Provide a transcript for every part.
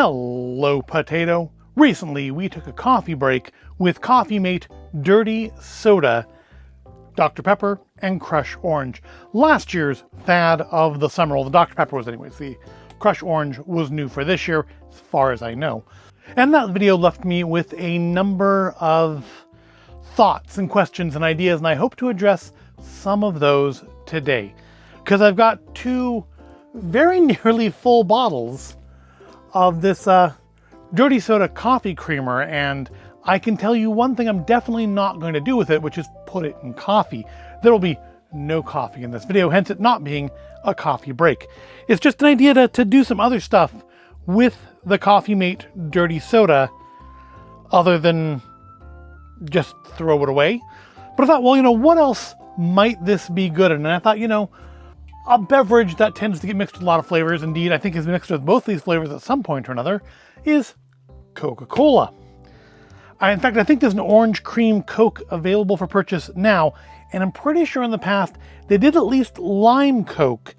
Hello, potato. Recently, we took a coffee break with Coffeemate Dirty Soda, Dr. Pepper, and Crush Orange. Last year's fad of the summer, well, the Dr. Pepper was anyways. The Crush Orange was new for this year, as far as I know. And that video left me with a number of thoughts and questions and ideas, and I hope to address some of those today. Because I've got two very nearly full bottles of this Dirty Soda coffee creamer, and I can tell you one thing I'm definitely not going to do with it, which is put it in coffee. There will be no coffee in this video, hence it not being a coffee break. It's just an idea to do some other stuff with the Coffeemate Dirty Soda other than just throw it away. But I thought, well, what else might this be good at? And I thought, a beverage that tends to get mixed with a lot of flavors, indeed I think is mixed with both these flavors at some point or another, is Coca-Cola. In fact, I think there's an orange cream Coke available for purchase now, and I'm pretty sure in the past they did at least lime Coke.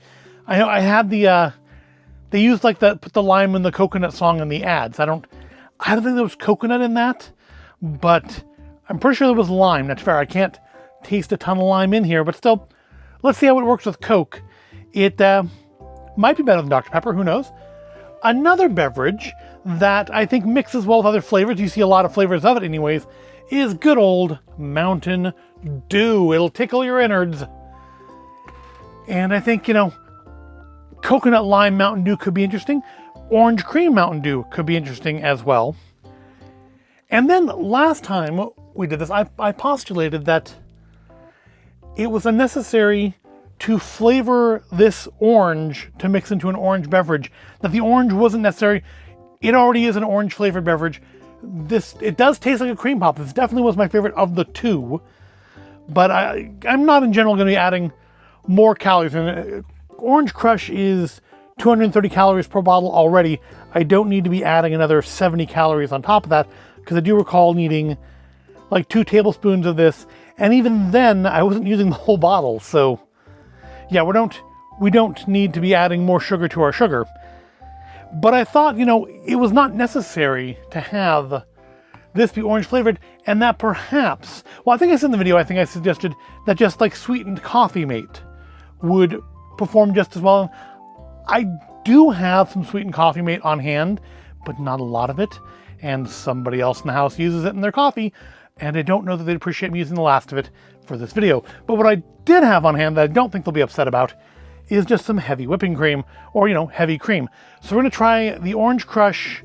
I know I had they used put the lime in the coconut song in the ads. I don't think there was coconut in that, but I'm pretty sure there was lime. That's fair. I can't taste a ton of lime in here, but still, let's see how it works with Coke. It might be better than Dr. Pepper, who knows? Another beverage that I think mixes well with other flavors, you see a lot of flavors of it anyways, is good old Mountain Dew. It'll tickle your innards. And I think, coconut lime Mountain Dew could be interesting. Orange cream Mountain Dew could be interesting as well. And then last time we did this, I postulated that it was unnecessary to flavor this orange to mix into an orange beverage, that the orange wasn't necessary. It already is an orange flavored beverage. It does taste like a cream pop. This definitely was my favorite of the two, but I'm not in general going to be adding more calories. And Orange Crush is 230 calories per bottle already. I don't need to be adding another 70 calories on top of that, because I do recall needing like 2 tablespoons of this, and even then I wasn't using the whole bottle. So yeah, we don't need to be adding more sugar to our sugar. But I thought, it was not necessary to have this be orange flavored, and that perhaps, well, I think I said in the video, I think I suggested that just like sweetened Coffeemate would perform just as well. I do have some sweetened Coffeemate on hand, but not a lot of it, and somebody else in the house uses it in their coffee, and I don't know that they'd appreciate me using the last of it for this video. But what I did have on hand that I don't think they'll be upset about is just some heavy whipping cream, or, heavy cream. So we're gonna try the Orange Crush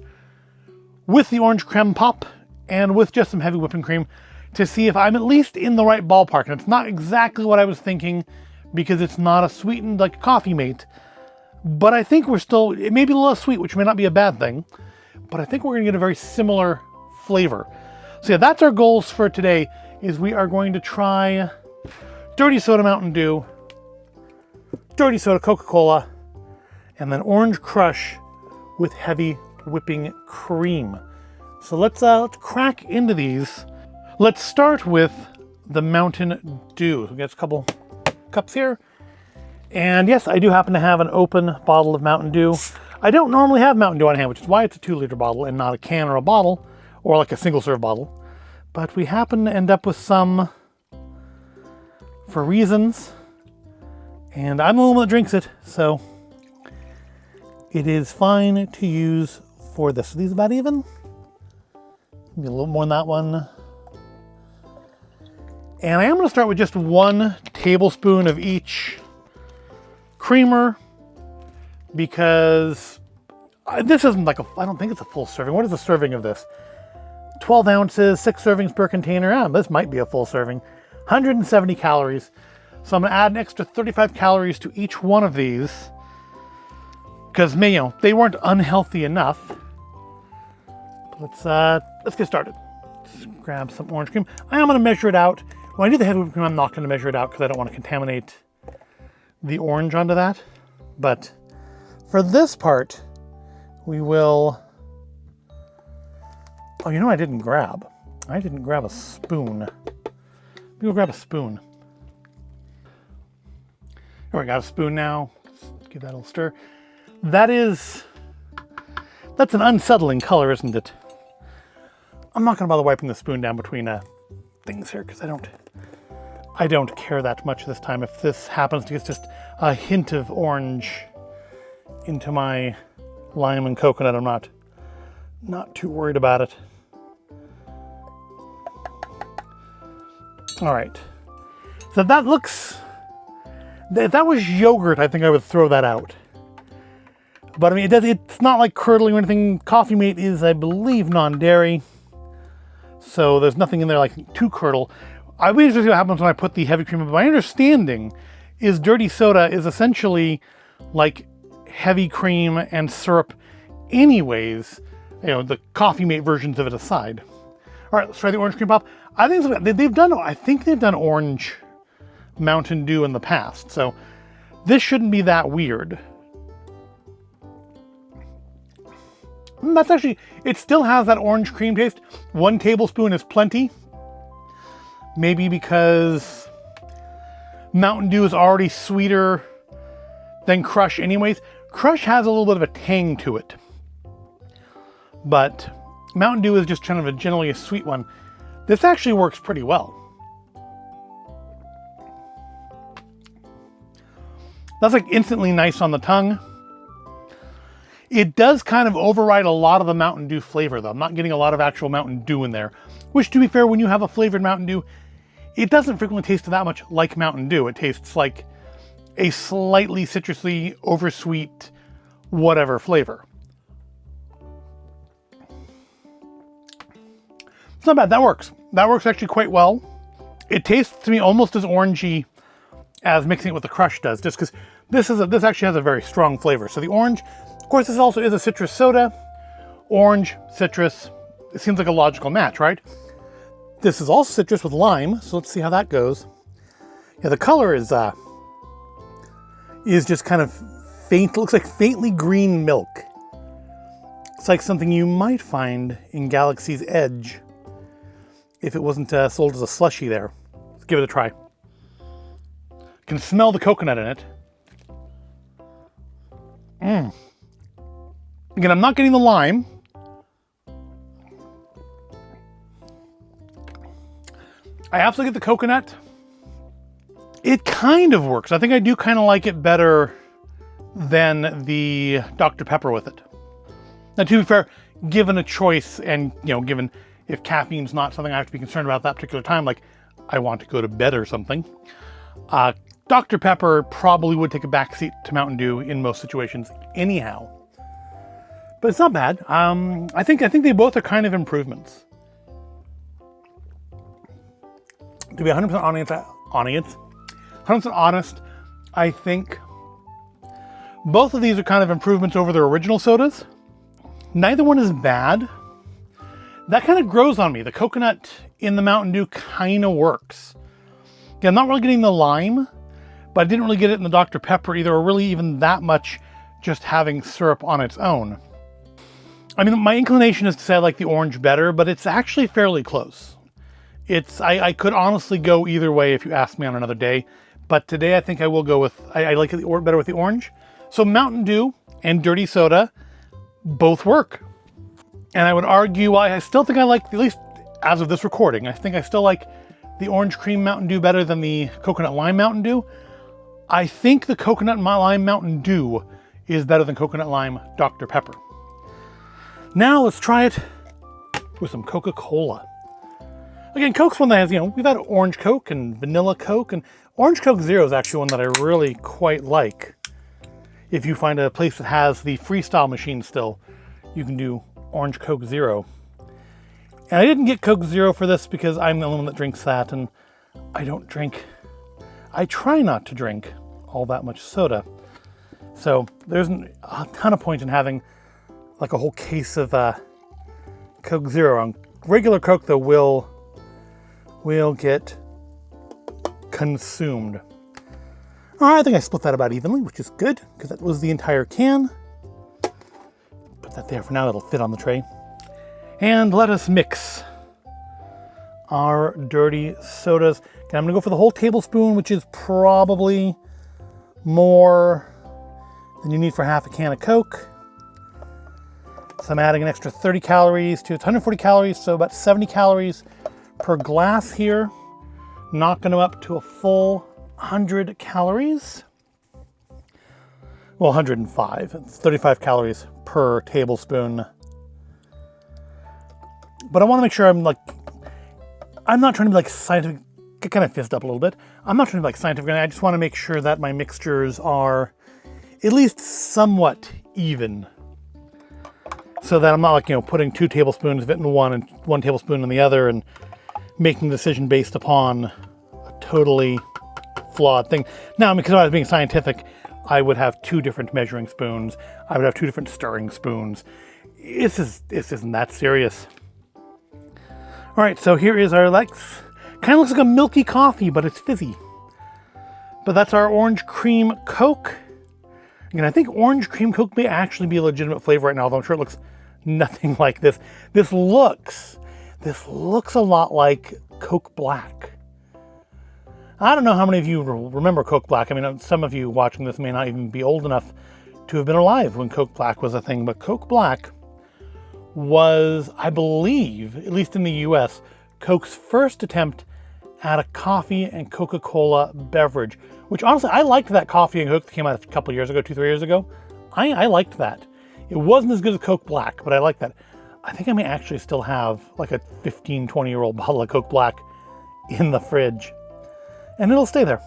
with the orange creme pop and with just some heavy whipping cream to see if I'm at least in the right ballpark. And it's not exactly what I was thinking, because it's not a sweetened like Coffeemate, but I think it may be a little sweet, which may not be a bad thing, but I think we're gonna get a very similar flavor. So yeah, that's our goals for today, is we are going to try Dirty Soda Mountain Dew, Dirty Soda Coca Cola, and then Orange Crush with heavy whipping cream. So let's crack into these. Let's start with the Mountain Dew. So we got a couple cups here. And yes, I do happen to have an open bottle of Mountain Dew. I don't normally have Mountain Dew on hand, which is why it's a 2-liter bottle and not a can or a bottle, or like a single serve bottle. But we happen to end up with some for reasons, and I'm the only one that drinks it, so it is fine to use for this. Are these about even? Maybe a little more than that one. And I am going to start with just 1 tablespoon of each creamer, because this isn't I don't think it's a full serving. What is the serving of this? 12 ounces, 6 servings per container. This might be a full serving. 170 calories. So I'm going to add an extra 35 calories to each one of these, because they weren't unhealthy enough. Let's get started. Just grab some orange cream. I am going to measure it out. When I do the heavy whipping cream, I'm not going to measure it out because I don't want to contaminate the orange onto that. But for this part, we will... Oh, I didn't grab. I didn't grab a spoon. Maybe we'll grab a spoon. All right, got a spoon now. Let's give that a little stir. That is That's an unsettling color, isn't it? I'm not gonna bother wiping the spoon down between things here because I don't care that much this time. If this happens to get just a hint of orange into my lime and coconut, I'm not too worried about it. All right, so that looks, if that was yogurt, I think I would throw that out. But I mean, it's not like curdling or anything. Coffeemate is, I believe, non-dairy. So there's nothing in there like to curdle. I'll be interested to see what happens when I put the heavy cream in. My understanding is dirty soda is essentially like heavy cream and syrup anyways, you know, the Coffeemate versions of it aside. All right, let's try the orange cream pop. I think they've done orange Mountain Dew in the past, so this shouldn't be that weird. That's actually, it still has that orange cream taste. 1 tablespoon is plenty. Maybe because Mountain Dew is already sweeter than Crush anyways. Crush has a little bit of a tang to it. But Mountain Dew is just kind of generally a sweet one. This actually works pretty well. That's like instantly nice on the tongue. It does kind of override a lot of the Mountain Dew flavor though. I'm not getting a lot of actual Mountain Dew in there, which to be fair, when you have a flavored Mountain Dew, it doesn't frequently taste that much like Mountain Dew. It tastes like a slightly citrusy, oversweet, whatever flavor. It's not bad, that works. That works actually quite well. It tastes to me almost as orangey as mixing it with the Crush does, just because this actually has a very strong flavor. So the orange, of course, this also is a citrus soda. Orange, citrus, it seems like a logical match, right? This is also citrus with lime, so let's see how that goes. Yeah, the color is just kind of faint, looks like faintly green milk. It's like something you might find in Galaxy's Edge if it wasn't sold as a slushie there. Let's give it a try. You can smell the coconut in it. Again, I'm not getting the lime. I absolutely get the coconut. It kind of works. I think I do kind of like it better than the Dr. Pepper with it. Now, to be fair, given a choice and, you know, given if caffeine's not something I have to be concerned about that particular time, like I want to go to bed or something, Dr. Pepper probably would take a backseat to Mountain Dew in most situations anyhow. But it's not bad. I think they both are kind of improvements. To be 100% honest, I think both of these are kind of improvements over their original sodas. Neither one is bad. That kind of grows on me. The coconut in the Mountain Dew kind of works. Yeah, I'm not really getting the lime, but I didn't really get it in the Dr. Pepper either, or really even that much just having syrup on its own. I mean, my inclination is to say I like the orange better, but it's actually fairly close. I could honestly go either way if you asked me on another day, but today I think I will go with, I like it better with the orange. So Mountain Dew and Dirty Soda both work. And I would argue, I still think I like, at least as of this recording, I think I still like the orange cream Mountain Dew better than the coconut lime Mountain Dew. I think the coconut lime Mountain Dew is better than coconut lime Dr. Pepper. Now let's try it with some Coca Cola. Again, Coke's one that has, you know, we've had orange Coke and vanilla Coke, and orange Coke Zero is actually one that I really quite like. If you find a place that has the freestyle machine still, you can do orange Coke Zero. And I didn't get Coke Zero for this because I'm the only one that drinks that, and I try not to drink all that much soda. So there's a ton of point in having like a whole case of Coke Zero. Regular Coke though will get consumed. All right, I think I split that about evenly, which is good because that was the entire can. Put that there for now, that'll fit on the tray. And let us mix our dirty sodas. Okay, I'm gonna go for the whole tablespoon, which is probably more than you need for half a can of Coke. So I'm adding an extra 30 calories to it's 140 calories, so about 70 calories per glass here. Knocking them up to a full 100 calories. Well, 105. It's 35 calories per tablespoon. But I want to make sure I'm not trying to be like scientific, get kind of fizzed up a little bit. I'm not trying to be like scientific, I just want to make sure that my mixtures are at least somewhat even. So that I'm not like, putting 2 tablespoons of it in one and 1 tablespoon in the other and making a decision based upon a totally flawed thing. Now, because if I was being scientific, I would have 2 different measuring spoons. I would have 2 different stirring spoons. This isn't that serious. All right, so here is our kind of looks like a milky coffee, but it's fizzy. But that's our orange cream Coke. Again, I think orange cream Coke may actually be a legitimate flavor right now, although I'm sure it looks nothing like this. This looks a lot like Coke Black. I don't know how many of you remember Coke Black. I mean, some of you watching this may not even be old enough to have been alive when Coke Black was a thing, but Coke Black was, I believe, at least in the US, Coke's first attempt at a coffee and Coca-Cola beverage, which honestly, I liked that coffee and Coke that came out a couple years ago, 2-3 years ago. I liked that. It wasn't as good as Coke Black, but I liked that. I think I may actually still have like a 15, 20-year-old bottle of Coke Black in the fridge. And it'll stay there.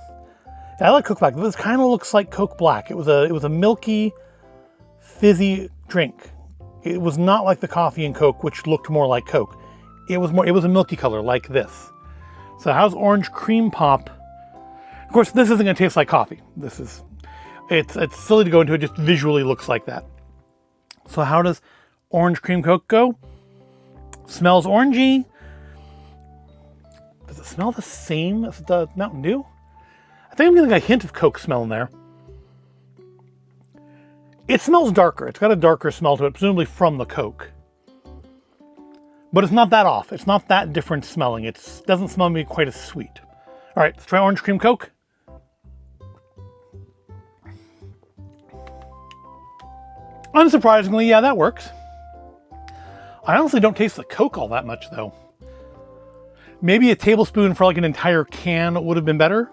Yeah, I like Coke Black. This kind of looks like Coke Black. It was a milky, fizzy drink. It was not like the coffee and Coke, which looked more like Coke. It was a milky color like this. So how's orange cream pop? Of course, this isn't going to taste like coffee. It's silly to go into it. Just visually looks like that. So how does orange cream Coke go? Smells orangey. Does it smell the same as the Mountain Dew? I think I'm getting a hint of Coke smell in there. It smells darker. It's got a darker smell to it, presumably from the Coke. But it's not that off. It's not that different smelling. It doesn't smell to me quite as sweet. All right, let's try orange cream Coke. Unsurprisingly, yeah, that works. I honestly don't taste the Coke all that much, though. Maybe a tablespoon for like an entire can would have been better.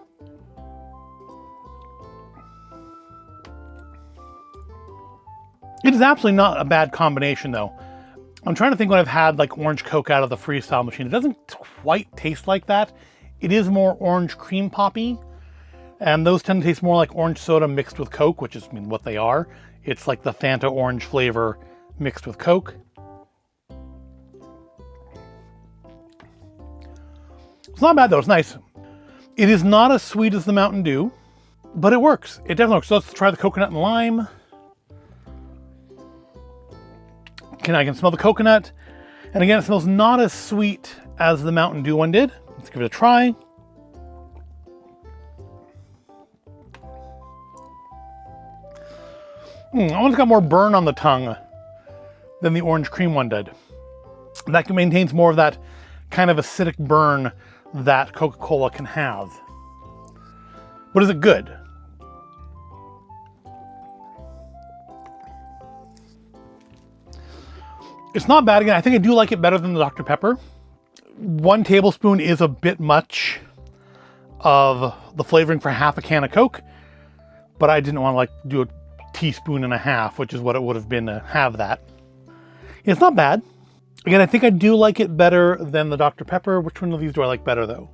It is absolutely not a bad combination, though. I'm trying to think when I've had like orange Coke out of the freestyle machine. It doesn't quite taste like that. It is more orange cream poppy. And those tend to taste more like orange soda mixed with Coke, which is what they are. It's like the Fanta orange flavor mixed with Coke. It's not bad though, it's nice. It is not as sweet as the Mountain Dew, but it works. It definitely works. So let's try the coconut and lime. I can smell the coconut. And again, it smells not as sweet as the Mountain Dew one did. Let's give it a try. That one's got more burn on the tongue than the orange cream one did. That maintains more of that kind of acidic burn that Coca-Cola can have. But is it good? It's not bad. Again, I think I do like it better than the Dr. Pepper. 1 tablespoon is a bit much of the flavoring for half a can of Coke, but I didn't want to do a teaspoon and a half, which is what it would have been to have that. It's not bad. Again, I think I do like it better than the Dr. Pepper. Which one of these do I like better, though?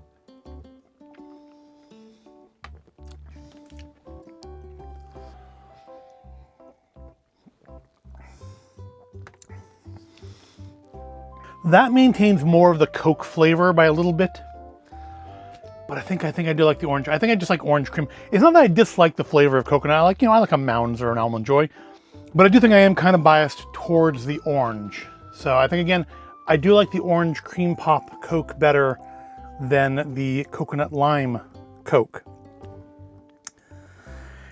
That maintains more of the Coke flavor by a little bit. But I think I do like the orange. I think I just like orange cream. It's not that I dislike the flavor of coconut. I like a Mounds or an Almond Joy. But I do think I am kind of biased towards the orange. So I think, again, I do like the orange cream pop Coke better than the coconut lime Coke.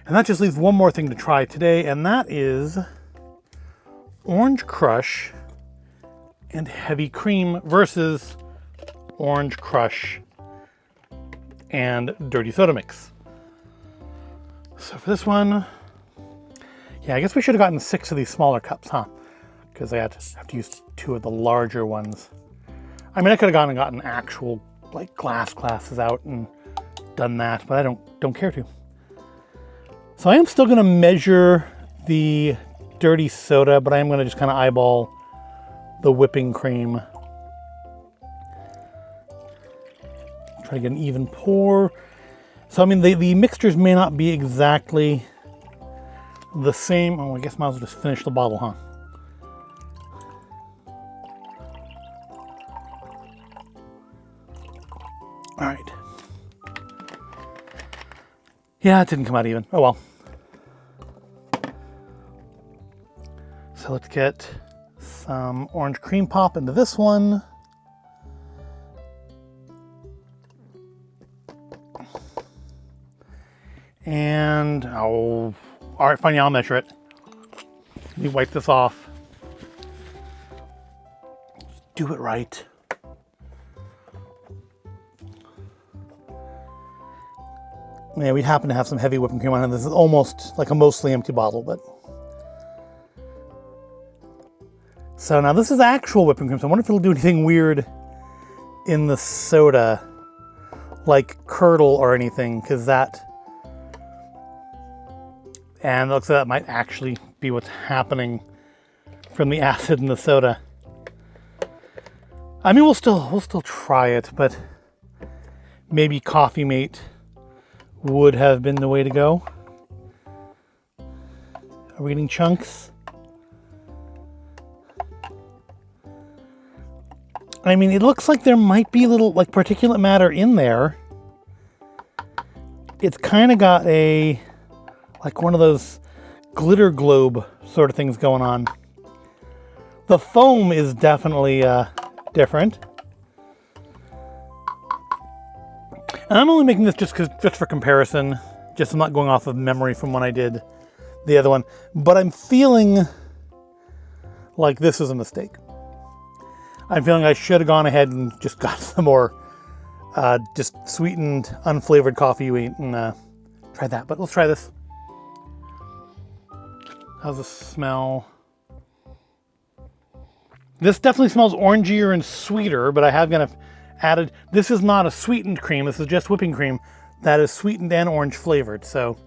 And that just leaves one more thing to try today, and that is Orange Crush and Heavy Cream versus Orange Crush and Dirty Soda Mix. So for this one, yeah, I guess we should have gotten 6 of these smaller cups, huh? because I have to use 2 of the larger ones. I mean, I could have gone and gotten actual like glass glasses out and done that, but I don't care to. So I am still going to measure the dirty soda, but I am going to just kind of eyeball the whipping cream. Try to get an even pour. So I mean, the mixtures may not be exactly the same. Oh, I guess I might as well just finish the bottle, huh? All right. Yeah, it didn't come out even. Oh well. So let's get some orange cream pop into this one. And, oh, all right, fine, yeah, I'll measure it. Let me wipe this off. Do it right. Yeah, we happen to have some heavy whipping cream on it. This is almost like a mostly empty bottle, but. So now this is actual whipping cream, so I wonder if it'll do anything weird in the soda, like curdle or anything, because that. And it looks like that might actually be what's happening from the acid in the soda. I mean, we'll still try it, but maybe Coffeemate would have been the way to go. Are we getting chunks? I mean, it looks like there might be a little like particulate matter in there. It's kind of got a like one of those glitter globe sort of things going on. The foam is definitely different. And I'm only making this just for comparison. Just I'm not going off of memory from when I did the other one. But I'm feeling like this is a mistake. I'm feeling I should have gone ahead and just got some more just sweetened, unflavored coffee and try that. But let's try this. How's the smell? This definitely smells orangier and sweeter, but I have kind of added, this is not a sweetened cream, this is just whipping cream that is sweetened and orange flavored. So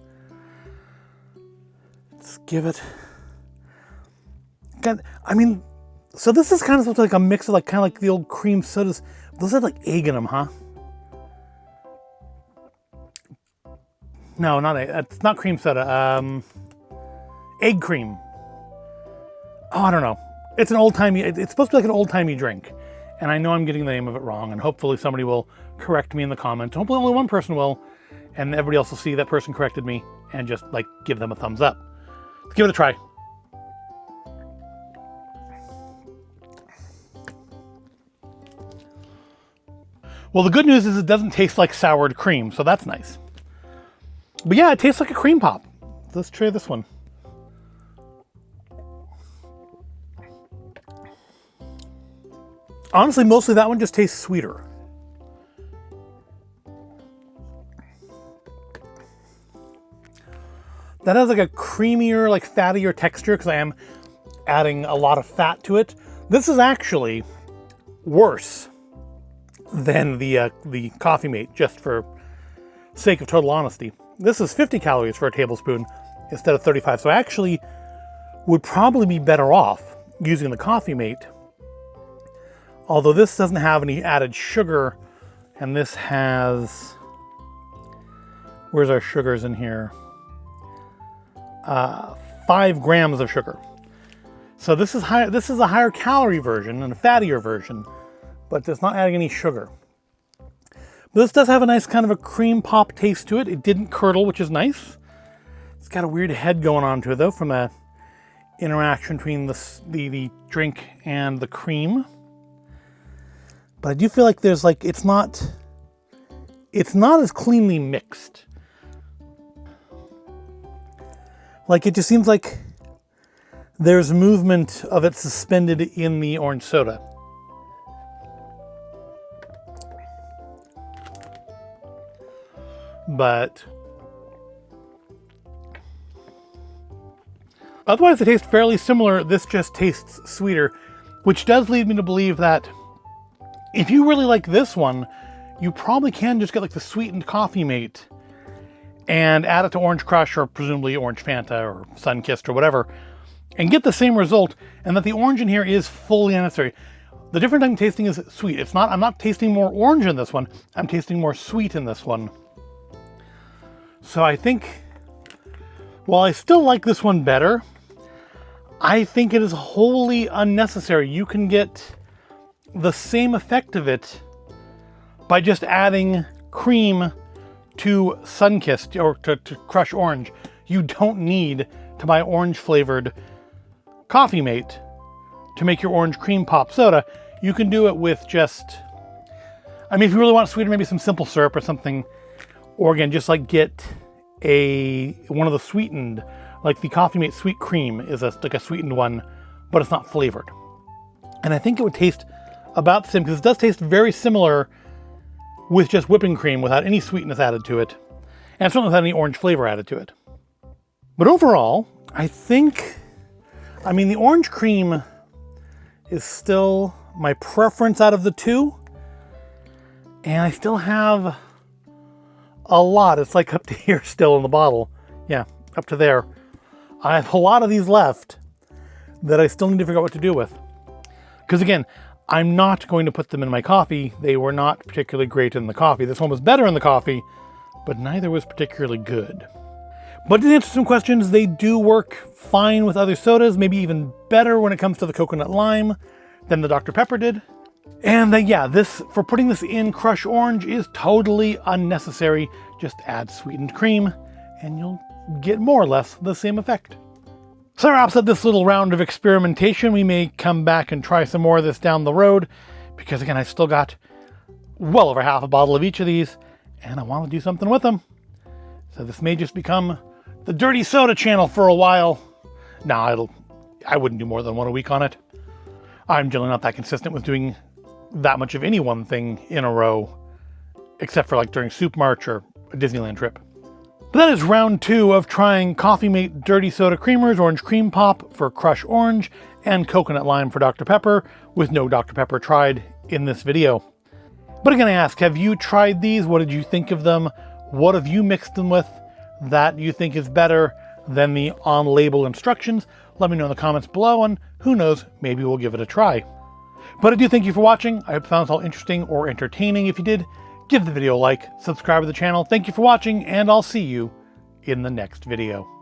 let's give it, I mean, so this is kind of like a mix of like kind of like the old cream sodas. Those have like egg in them, huh? No, not egg. It's not cream soda. Egg cream. Oh, I don't know. It's an old-timey, it's supposed to be like an old-timey drink. And I know I'm getting the name of it wrong, and hopefully somebody will correct me in the comments. Hopefully only one person will, and everybody else will see that person corrected me and just like give them a thumbs up. Let's give it a try. Well, the good news is it doesn't taste like soured cream, so that's nice. But yeah, it tastes like a cream pop. Let's try this one. Honestly, mostly that one just tastes sweeter. That has like a creamier, like fattier texture because I am adding a lot of fat to it. This is actually worse than the Coffeemate, just for sake of total honesty. This is 50 calories for a tablespoon instead of 35. So I actually would probably be better off using the Coffeemate. Although this doesn't have any added sugar, and this has, where's our sugars in here? 5 grams of sugar. So this is high. This is a higher calorie version and a fattier version, but it's not adding any sugar. But this does have a nice kind of a cream pop taste to it. It didn't curdle, which is nice. It's got a weird head going on to it though, from the interaction between the drink and the cream. But I do feel like there's like, it's not as cleanly mixed. Like it just seems like there's movement of it suspended in the orange soda. But Otherwise, they taste fairly similar. This just tastes sweeter, which does lead me to believe that if you really like this one, you probably can just get like the sweetened Coffeemate and add it to Orange Crush or presumably Orange Fanta or Sunkissed or whatever, and get the same result, and that the orange in here is fully unnecessary. The difference I'm tasting is sweet. I'm not tasting more orange in this one, I'm tasting more sweet in this one. So I think, while I still like this one better, I think it is wholly unnecessary. You can get the same effect of it by just adding cream to Sunkissed or to Crush Orange. You don't need to buy orange flavored Coffeemate to make your orange cream pop soda. You can do it with just, I mean, if you really want sweeter, maybe some simple syrup or something, or again, just like get one of the sweetened, like the Coffeemate Sweet Cream is like a sweetened one, but it's not flavored. And I think it would taste about the same, because it does taste very similar with just whipping cream without any sweetness added to it, and certainly without any orange flavor added to it. But overall, I think, I mean, the orange cream is still my preference out of the two, and I still have a lot. It's like up to here still in the bottle. Yeah, up to there. I have a lot of these left that I still need to figure out what to do with. Because again, I'm not going to put them in my coffee. They were not particularly great in the coffee. This one was better in the coffee, but neither was particularly good. But to answer some questions, they do work fine with other sodas, maybe even better when it comes to the coconut lime than the Dr. Pepper did. And yeah, for putting this in Crush Orange is totally unnecessary. Just add sweetened cream and you'll get more or less the same effect. So that wraps up this little round of experimentation. We may come back and try some more of this down the road, because again, I've still got well over half a bottle of each of these, and I want to do something with them. So this may just become the Dirty Soda channel for a while. No, I wouldn't do more than one a week on it. I'm generally not that consistent with doing that much of any one thing in a row, except for like during Soup March or a Disneyland trip. But that is round 2 of trying Coffeemate Dirty Soda Creamers, Orange Cream Pop for Crush Orange, and Coconut Lime for Dr. Pepper, with no Dr. Pepper tried in this video. But again, I ask, have you tried these? What did you think of them? What have you mixed them with that you think is better than the on-label instructions? Let me know in the comments below, and who knows, maybe we'll give it a try. But I do thank you for watching. I hope you found this all interesting or entertaining. If you did, give the video a like, subscribe to the channel. Thank you for watching, and I'll see you in the next video.